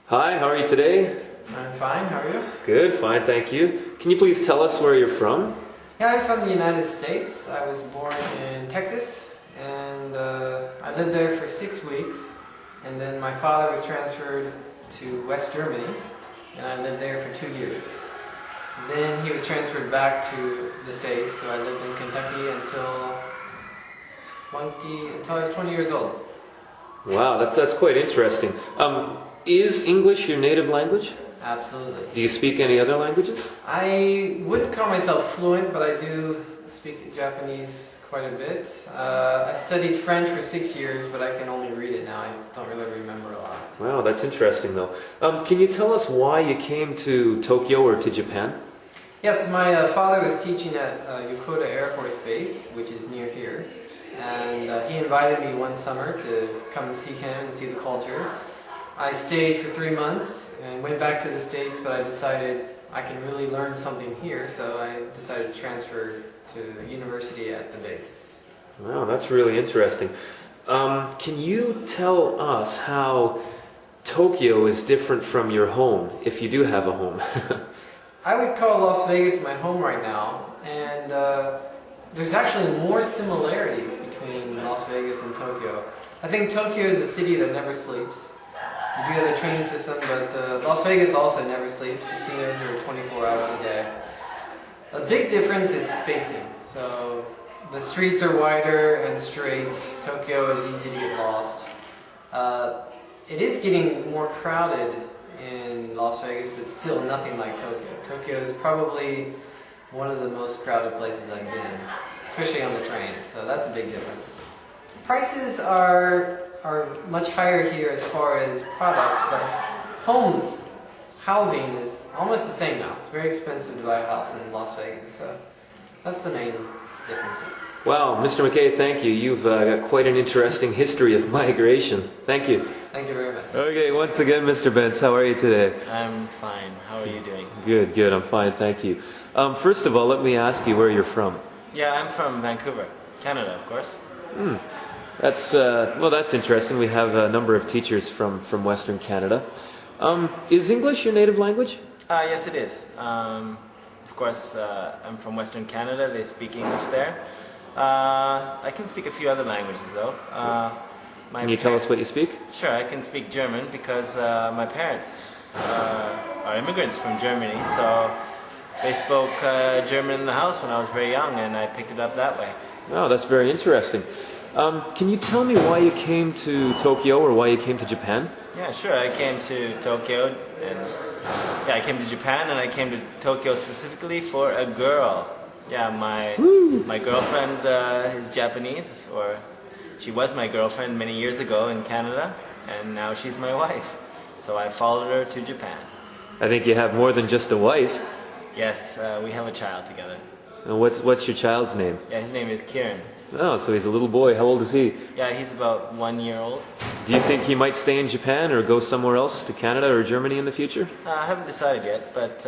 Hi, how are you today? I'm fine, how are you? Good, fine, thank you. Can you please tell us where you're from? Yeah, I'm from the United States. I was born in Texas, and I lived there for 6 weeks. And then my father was transferred to West Germany, and I lived there for 2 years. Then he was transferred back to the States, so I lived in Kentucky until I was 20 years old. Wow, that's quite interesting. Is English your native language? Absolutely. Do you speak any other languages? I wouldn't call myself fluent, but I do speak Japanese quite a bit. I studied French for 6 years, but I can only read it now. I don't really remember a lot. Wow, that's interesting though. Can you tell us why you came to Tokyo or to Japan? Yes, my father was teaching at Yokota Air Force Base, which is near here. And he invited me one summer to come see him and see the culture. I stayed for 3 months and went back to the States, but I decided I can really learn something here, so I decided to transfer to university at the base. Wow, that's really interesting. Can you tell us how Tokyo is different from your home, if you do have a home? I would call Las Vegas my home right now, and there's actually more similarities between Las Vegas and Tokyo. I think Tokyo is a city that never sleeps. You do have the train system, but Las Vegas also never sleeps. Casinos are 24 hours a day. A big difference is spacing. So the streets are wider and straight. Tokyo is easy to get lost. It is getting more crowded in Las Vegas, but still nothing like Tokyo. Tokyo is probably one of the most crowded places I've been, especially on the train. So that's a big difference. Prices are much higher here as far as products, but housing is almost the same now. It's very expensive to buy a house in Las Vegas, so that's the main differences. Wow, Mr. McKay, thank you. You've got quite an interesting history of migration. Thank you. Thank you very much. Okay, once again, Mr. Benz, how are you today? I'm fine. How are you doing? Good, I'm fine, thank you. First of all, let me ask you where you're from. Yeah, I'm from Vancouver, Canada, of course. That's interesting. We have a number of teachers from Western Canada. Is English your native language? Yes, it is. Of course, I'm from Western Canada. They speak English there. I can speak a few other languages, though. Can you tell us what you speak? Sure, I can speak German because my parents are immigrants from Germany, so they spoke German in the house when I was very young, and I picked it up that way. Oh, that's very interesting. Can you tell me why you came to Tokyo or why you came to Japan? Yeah, sure. I came to Tokyo, and I came to Japan, and I came to Tokyo specifically for a girl. Yeah, my girlfriend is Japanese, or she was my girlfriend many years ago in Canada, and now she's my wife. So I followed her to Japan. I think you have more than just a wife. Yes, we have a child together. And what's your child's name? Yeah, his name is Kieran. Oh, so he's a little boy. How old is he? Yeah, he's about 1 year old. Do you think he might stay in Japan or go somewhere else, to Canada or Germany in the future? I haven't decided yet, but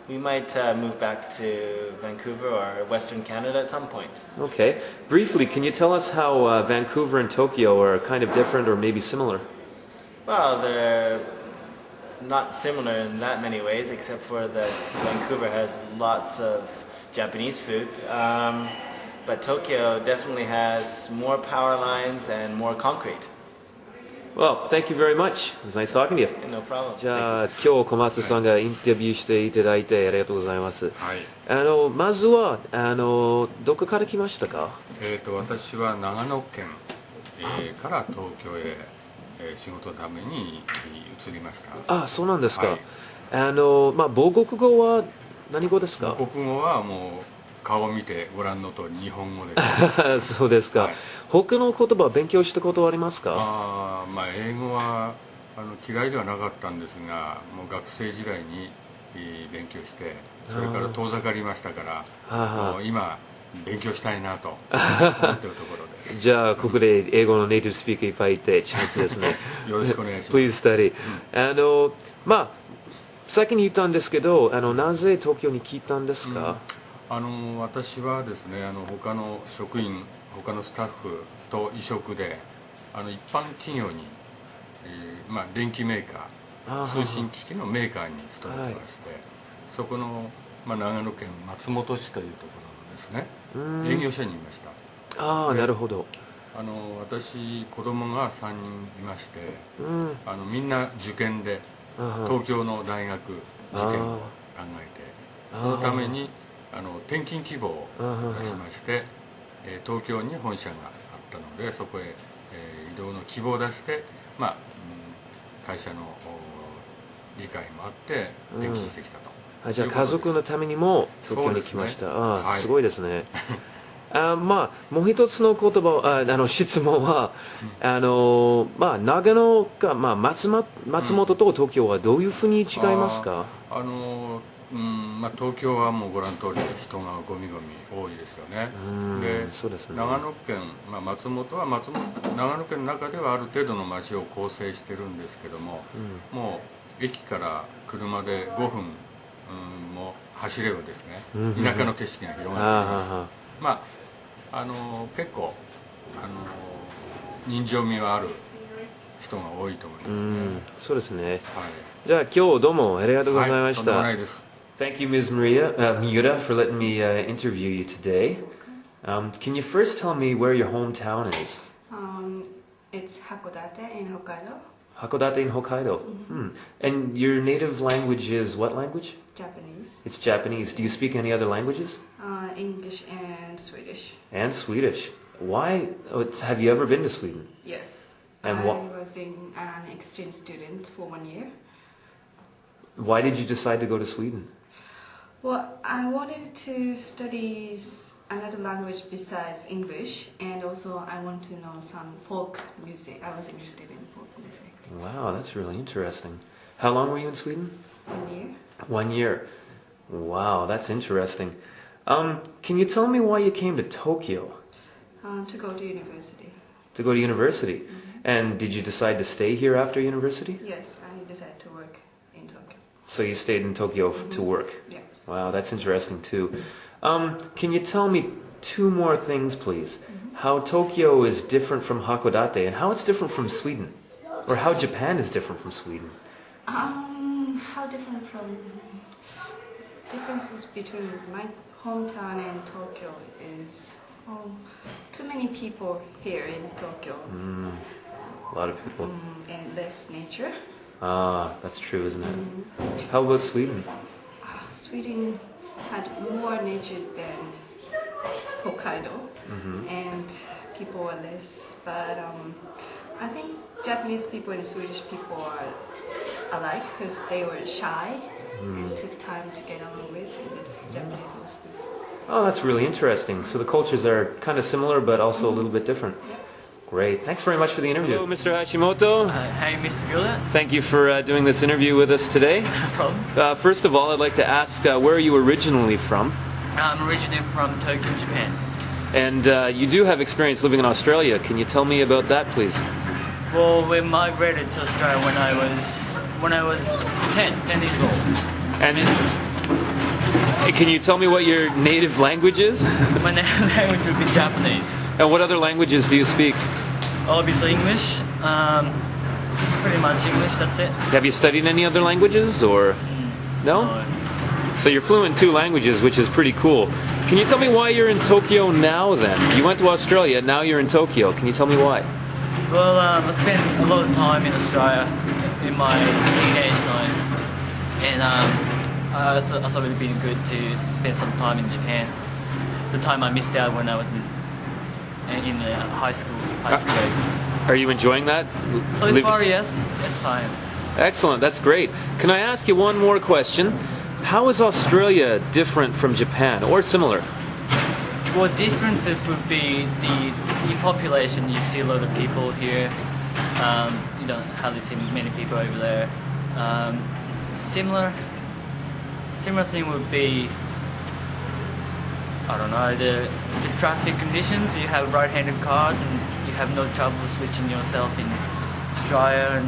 we might move back to Vancouver or Western Canada at some point. Okay. Briefly, can you tell us how Vancouver and Tokyo are kind of different or maybe similar? Well, they're not similar in that many ways, except for that Vancouver has lots of Japanese food. But Tokyo definitely has more power lines and more concrete. Well, thank you very much. It was nice talking to you. No problem. じゃあ、今日小松さんがインタビューしていただいてありがとうございます。はい。まずはどこから来ましたか？私は長野県、から東京へ、仕事のために移りました。あ、そうなんですか。はい、母国語は何語ですか？母国語はもう顔を見てご覧の通り日本語です。そうですか。はい、他の言葉勉強したことはありますか？英語は嫌いではなかったんですが、もう学生時代に勉強して、それから遠ざかりましたから、もう今勉強したいなと思っているところです。じゃあここで英語のネイティブスピーカーいっぱいいてチャンスですね。よろしくお願いします。Please study. 先に言ったんですけど、なぜ東京に来たんですか？私はですね、他の職員、他のスタッフと異職で一般企業に、電機メーカ通信機器のメーカーに勤めてまして、そこの、長野県松本市というところのですね、営業所にいました。なるほど。私子供が3人いまして、みんな受験で東京の大学受験を考えて、そのために転勤希望を出しまして、東京に本社があったので、そこへ、移動の希望を出して、会社の理解もあって転勤してきたと。じゃあ家族のためにも東京に来ました。すごいですね。もう一つの言葉、質問は、長野か、松本と東京はどういうふうに違いますか？東京はもうご覧の通り人がゴミゴミ多いですよね。で、長野県、松本は長野県の中ではある程度の町を構成してるんですけども、もう駅から車で5分、も走ればですね、田舎の景色が広がっています。結構人情味はある人が多いと思いますね。そうですね。じゃあ今日どうもありがとうございました。とんでもないです。Thank you, Ms. Miura, for letting me interview you today. Can you first tell me where your hometown is? It's Hakodate in Hokkaido. Hakodate in Hokkaido. And your native language is what language? Japanese. It's Japanese. Do you speak any other languages? English and Swedish. And Swedish. Why? Have you ever been to Sweden? Yes. And I was an exchange student for 1 year. Why did you decide to go to Sweden? Well, I wanted to study another language besides English, and also I want to know some folk music. I was interested in folk music. Wow, that's really interesting. How long were you in Sweden? 1 year. 1 year. Wow, that's interesting. Can you tell me why you came to Tokyo? To go to university. To go to university. And did you decide to stay here after university? Yes, I decided to work in Tokyo. So you stayed in Tokyo to work? Yes. Wow, that's interesting too. Can you tell me two more things, please? How Tokyo is different from Hakodate, and how it's different from Sweden? Or how Japan is different from Sweden? How different from... Differences between my hometown and Tokyo is... too many people here in Tokyo. A lot of people. And less nature. That's true, isn't it? How about Sweden? Sweden had more nature than Hokkaido, and people are less. But I think Japanese people and Swedish people are alike because they were shy and took time to get along with, and it's Japanese also. Oh, that's really interesting. So the cultures are kind of similar, but also a little bit different. Great. Thanks very much for the interview. Hello, Mr. Hashimoto. Hey, Mr. Gillett. Thank you for doing this interview with us today. No problem. First of all, I'd like to ask, where are you originally from? I'm originally from Tokyo, Japan. And you do have experience living in Australia. Can you tell me about that, please? Well, we migrated to Australia when I was 10 years old. And can you tell me what your native language is? My native language would be Japanese. And what other languages do you speak? Obviously English. Pretty much English, that's it. Have you studied any other languages, or no? So you're fluent in 2 languages, which is pretty cool. Can you tell me why you're in Tokyo now, then? You went to Australia, now you're in Tokyo. Can you tell me why? Well, I spent a lot of time in Australia in my teenage times, and I thought it would be good to spend some time in Japan. The time I missed out when I was in high school days. Are you enjoying that? So far, yes, I am. Excellent, that's great. Can I ask you one more question? How is Australia different from Japan, or similar? Well, differences would be the population. You see a lot of people here. You don't hardly see many people over there. Similar thing would be, I don't know, the traffic conditions. You have right-handed cars and you have no trouble switching yourself in Australia and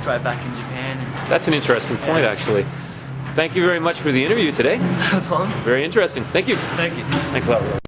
try back in Japan. That's an interesting point, actually. Thank you very much for the interview today. No problem. Very interesting. Thank you. Thank you. Thanks a lot.